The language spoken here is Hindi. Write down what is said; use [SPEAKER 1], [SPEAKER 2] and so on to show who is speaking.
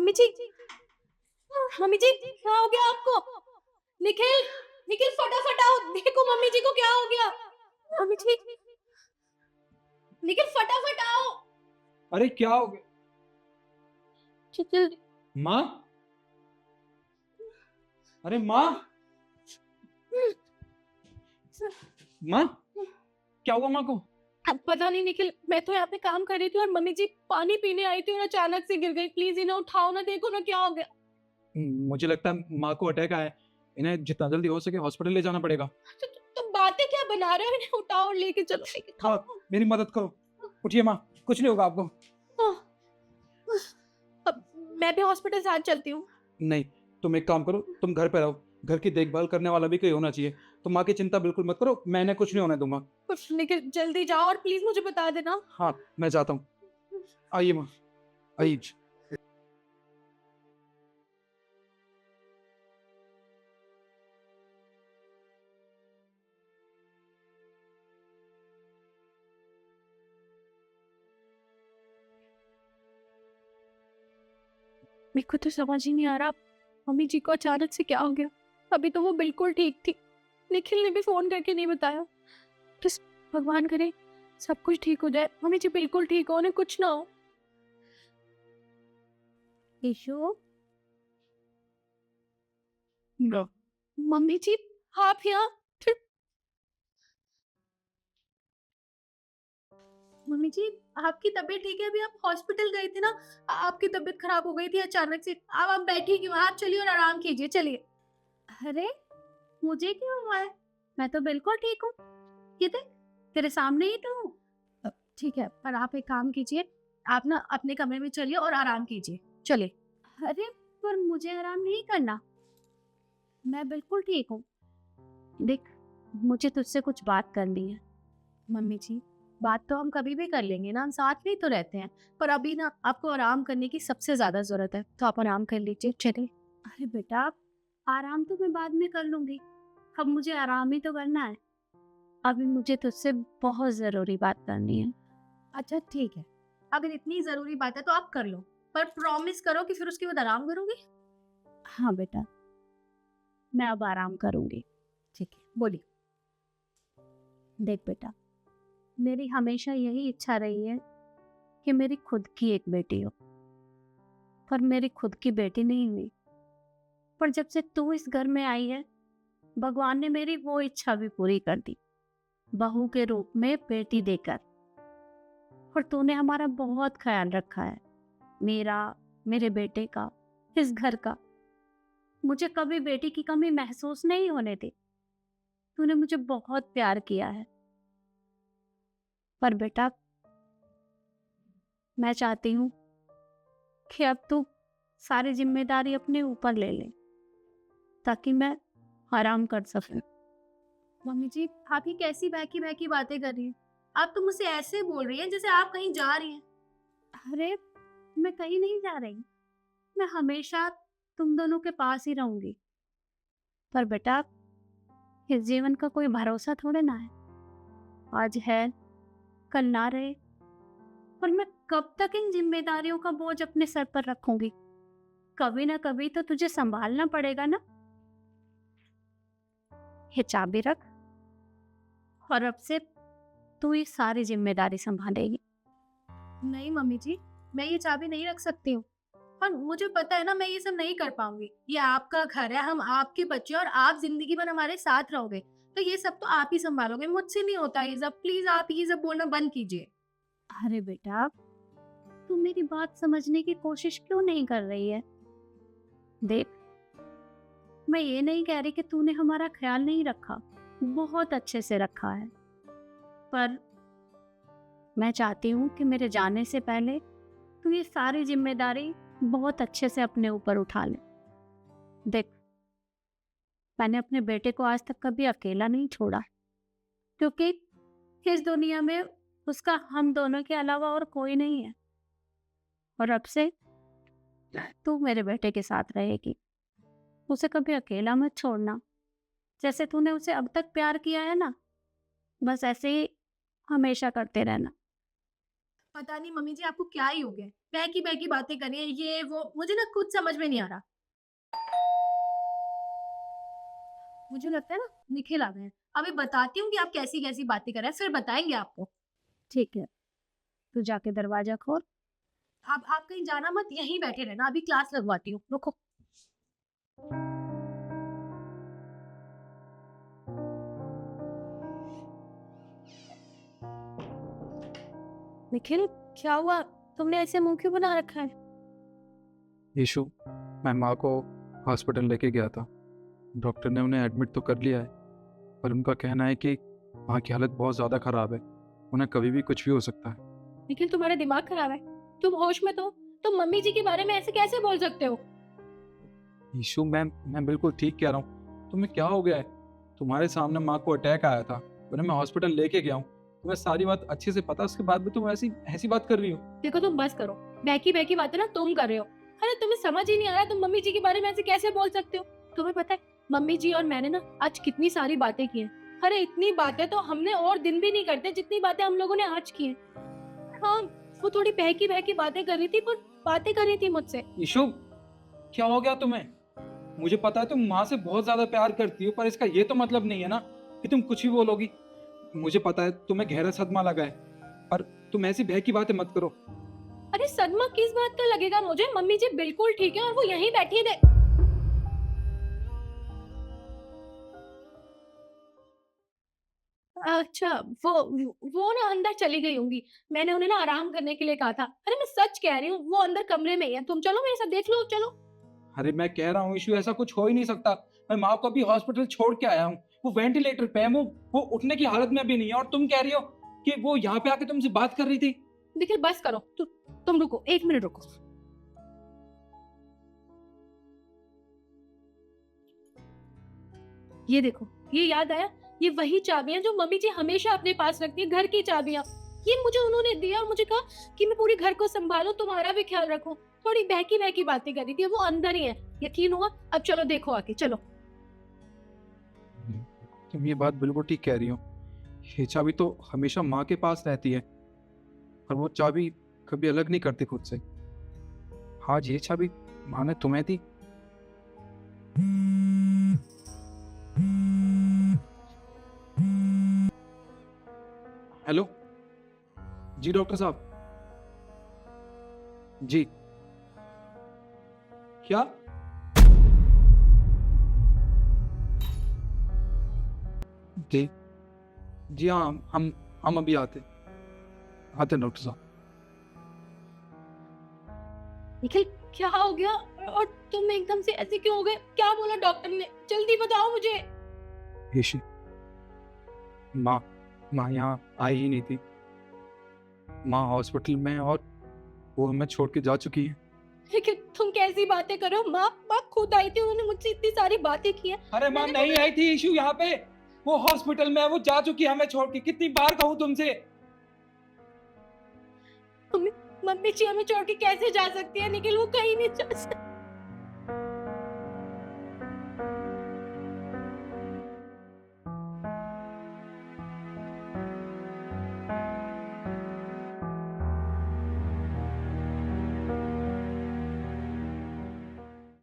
[SPEAKER 1] मम्मी जी, मम्मी जी क्या हो गया आपको? निखिल, निखिल फटाफट आओ, देखो मम्मी जी को क्या हो गया। मम्मी जी, निखिल फटाफट आओ।
[SPEAKER 2] अरे क्या हो गया?
[SPEAKER 1] निखिल,
[SPEAKER 2] माँ? अरे माँ, माँ, क्या हुआ माँ को?
[SPEAKER 1] अब पता नहीं निखिल, मैं तो यहाँ पे काम कर रही थी और मम्मी जी पानी पीने आई थी और अचानक से गिर गई। प्लीज इन्हें उठाओ ना, देखो ना क्या हो गया।
[SPEAKER 2] मुझे लगता है माँ को अटैक आया है। इन्हें जितना जल्दी हो सके हॉस्पिटल ले जाना पड़ेगा।
[SPEAKER 1] तुम बातें क्या बना रहे हो? इन्हें उठाओ और लेके चलो, लेके
[SPEAKER 2] हाँ, मेरी मदद करो। उठिए माँ, कुछ नहीं होगा आपको।
[SPEAKER 1] अब मैं भी हॉस्पिटल साथ चलती हूँ।
[SPEAKER 2] नहीं, तुम एक काम करो, तुम घर पे रहो। घर की देखभाल करने वाला भी कोई होना चाहिए। तुम माँ की चिंता बिल्कुल मत करो, मैं इन्हें कुछ नहीं होने दूंगा।
[SPEAKER 1] कुछ निखिल जल्दी जाओ और प्लीज मुझे बता देना।
[SPEAKER 2] हाँ, मैं जाता हूँ। आइए माँ, आइए।
[SPEAKER 1] मेरे को तो समझ ही नहीं आ रहा मम्मी जी को अचानक से क्या हो गया। अभी तो वो बिल्कुल ठीक थी, निखिल ने भी फोन करके नहीं बताया। बस भगवान करे सब कुछ ठीक हो जाए, मम्मी जी बिल्कुल ठीक हो, उन्हें कुछ ना हो। ईशु, मम्मी जी आप यहाँ? मम्मी जी आपकी तबीयत ठीक है? अभी आप हॉस्पिटल गए थे ना, आपकी तबीयत खराब हो गई थी अचानक से। आप बैठी क्यों? आप चलिए और आराम कीजिए, चलिए। अरे मुझे क्यों हुआ है? मैं तो बिल्कुल ठीक हूँ। ये देख, तेरे सामने ही तो हूँ। ठीक है, पर आप एक काम कीजिए, आप ना अपने कमरे में चलिए और आराम कीजिए, चलिए। अरे पर मुझे आराम नहीं करना, मैं बिल्कुल ठीक हूँ। देख, मुझे तुझसे कुछ बात करनी है। मम्मी जी बात तो हम कभी भी कर लेंगे ना, हम साथ में ही तो रहते हैं। पर अभी ना आपको आराम करने की सबसे ज्यादा जरूरत है, तो आप आराम कर लीजिए, चलिए। अरे बेटा, आराम तो मैं बाद में कर लूंगी, अब मुझे आराम ही तो करना है। अभी मुझे तुझसे बहुत जरूरी बात करनी है। अच्छा ठीक है, अगर इतनी जरूरी बात है तो आप कर लो, पर प्रॉमिस करो कि फिर उसके बाद आराम करोगे। हाँ बेटा, मैं अब आराम करूंगी। ठीक है, बोलिए। देख बेटा, मेरी हमेशा यही इच्छा रही है कि मेरी खुद की एक बेटी हो, पर मेरी खुद की बेटी नहीं हुई। पर जब से तू इस घर में आई है, भगवान ने मेरी वो इच्छा भी पूरी कर दी, बहू के रूप में बेटी देकर। और तूने हमारा बहुत ख्याल रखा है, मेरा, मेरे बेटे का, इस घर का। मुझे कभी बेटी की कमी महसूस नहीं होने दी। तूने मुझे बहुत प्यार किया है। पर बेटा, मैं चाहती हूँ कि अब तू सारी जिम्मेदारी अपने ऊपर ले ले, ताकि मैं आराम कर सकूं। मम्मी जी आप ही कैसी बहकी बहकी बातें कर रही हैं? आप तो मुझसे ऐसे बोल रही हैं जैसे आप कहीं जा रही हैं। अरे मैं कहीं नहीं जा रही, मैं हमेशा तुम दोनों के पास ही रहूंगी। पर बेटा, इस जीवन का कोई भरोसा थोड़े ना है, आज है कल ना रहे। और मैं कब तक इन जिम्मेदारियों का बोझ अपने सर पर रखूंगी? कभी ना कभी तो तुझे संभालना पड़ेगा ना। ये चाबी रख, और अब से तू ये सारी जिम्मेदारी संभालेगी। नहीं मम्मी जी, मैं ये चाबी नहीं रख सकती हूँ, और मुझे पता है ना मैं ये सब नहीं कर पाऊंगी। ये आपका घर है, हम आपके बच्चे, और आप जिंदगी भर हमारे साथ रहोगे, तो ये सब तो आप ही संभालोगे, मुझसे नहीं होता ये सब। प्लीज आप ये सब बोलना बंद कीजिए। अरे बेटा, तू मेरी बात समझने की कोशिश क्यों नहीं कर रही है? देख, मैं ये नहीं कह रही कि तूने हमारा ख्याल नहीं रखा, बहुत अच्छे से रखा है। पर मैं चाहती हूँ कि मेरे जाने से पहले तू ये सारी जिम्मेदारी बहुत अच्छे से अपने ऊपर उठा ले। देख, मैंने अपने बेटे को आज तक कभी अकेला नहीं छोड़ा, क्योंकि इस दुनिया में उसका हम दोनों के अलावा और कोई नहीं है। और अब से तू मेरे बेटे के साथ रहेगी, उसे कभी अकेला मत छोड़ना। जैसे तूने उसे अब तक प्यार किया है ना, बस ऐसे ही हमेशा करते रहना। पता नहीं मम्मी जी आपको क्या ही हो गया है। बहकी बहकी बातें कर रही हैं, ये वो, मुझे ना कुछ समझ में नहीं आ रहा। मुझे लगता है ना निखिल आ गए हैं। अभी बताती हूँ कि आप कैसी कैसी बातें कर रहे हैं, फिर बताएंगे आपको। ठीक है, तू जाके दरवाजा खोल। आप कहीं जाना मत, यहीं बैठे रहना, अभी क्लास लगवाती हूँ, रुको। निखिल, क्या हुआ? तुमने ऐसे मुंह क्यों बना रखा है?
[SPEAKER 2] यीशु, मैं माँ को हॉस्पिटल लेके गया था। डॉक्टर ने उन्हें एडमिट तो कर लिया है, पर उनका कहना है कि माँ की हालत बहुत ज़्यादा ख़राब है, उन्हें कभी भी कुछ भी हो सकता है।
[SPEAKER 1] निखिल, तुम्हारा दिमाग खराब है? तुम होश में तो हो? तुम मम्मी जी के बारे में ऐसे कैसे बोल सकते हो?
[SPEAKER 2] यीशु, मैं बिल्कुल ठीक कह रहा हूँ। तुम्हें क्या हो गया है? तुम्हारे सामने माँ को अटैक आया था, उन्हें मैं हॉस्पिटल लेके गया हूँ। तुम्हें सारी बात अच्छे से पता, उसके बाद भी तुम ऐसी ऐसी बात कर रही हो।
[SPEAKER 1] देखो, तुम बस करो। बहकी बहकी बातें ना तुम कर रहे हो। अरे तुम्हें समझ ही नहीं आ रहा, तुम मम्मी जी के बारे में ऐसे कैसे बोल सकते हो? तुम्हें पता है मम्मी जी और मैंने ना आज कितनी सारी बातें की हैं। अरे इतनी बातें तो हमने और दिन भी नहीं करते जितनी बातें हम लोगों ने आज की हैं। हाँ, वो थोड़ी बहकी बहकी बातें कर रही थी, पर बातें कर रही थी मुझसे।
[SPEAKER 2] यीशु, क्या हो गया तुम्हें? मुझे पता है तुम माँ से बहुत ज्यादा प्यार करती हो, पर इसका ये तो मतलब नहीं है ना कि तुम कुछ भी बोलोगी। मुझे पता है तुम्हें गहरा सदमा लगा है, पर तुम ऐसी बहकी की बातें मत करो।
[SPEAKER 1] अरे सदमा किस बात का लगेगा मुझे? मम्मी जी बिल्कुल ठीक है और वो यहीं बैठी थे। अच्छा, वो ना अंदर चली गई होंगी। मैंने उन्हें ना आराम करने के लिए कहा था। अरे मैं सच कह रही हूँ, वो अंदर कमरे में ही है। तुम चलो मेरे साथ, देख लो, चलो।
[SPEAKER 2] अरे मैं कह रहा हूँ यीशु, ऐसा कुछ हो ही नहीं सकता। मैं माँ को अभी हॉस्पिटल छोड़ के आया हूँ, वो वेंटिलेटर पे है, वो उठने की हालत में भी नहीं है, और तुम कह रही हो कि वो यहाँ पे आके तुमसे बात कर रही थी।
[SPEAKER 1] देखिए बस करो, तुम रुको, 1 मिनट रुको। ये देखो, ये याद आया, ये वही चाबियां जो मम्मी जी हमेशा अपने पास रखती है, घर की चाबियां। ये मुझे उन्होंने दिया और मुझे कहा कि मैं पूरी घर को संभालूं, तुम्हारा भी ख्याल रखूं। थोड़ी बहकी बहकी बातें कर रही थी, वो अंदर ही है। यकीन हुआ? अब चलो देखो आके, चलो।
[SPEAKER 2] तुम ये बात बिल्कुल ठीक कह रही हो। ये चाबी तो हमेशा माँ के पास रहती है, और वो चाबी कभी अलग नहीं करती खुद से। हाँ, ये चाबी माँ ने तुम्हें दी। हेलो जी डॉक्टर साहब। जी, क्या? जी जी हाँ, हम अभी आते आते हैं डॉक्टर साहब।
[SPEAKER 1] निखिल, क्या हो गया? और तुम एकदम से ऐसे क्यों हो गए? क्या बोला डॉक्टर ने? जल्दी बताओ मुझे।
[SPEAKER 2] यीशु, माँ माँ यहाँ आई ही नहीं थी। माँ हॉस्पिटल में है, और वो हमें छोड़ के जा चुकी है।
[SPEAKER 1] लेकिन तुम कैसी बातें कर रहे हो? माँ खुद आई थी, उन्होंने मुझसे इतनी सारी बातें की है।
[SPEAKER 2] अरे माँ
[SPEAKER 1] मैंने
[SPEAKER 2] नहीं आई थी यीशु यहाँ पे, वो हॉस्पिटल में है, वो जा चुकी है हमें छोड़ के। कितनी बार कहूँ तुमसे?
[SPEAKER 1] मम्मी मम्मी जी हमें छोड़ के कैसे जा सकती है? निखिल, वो कहीं नहीं जा सकती।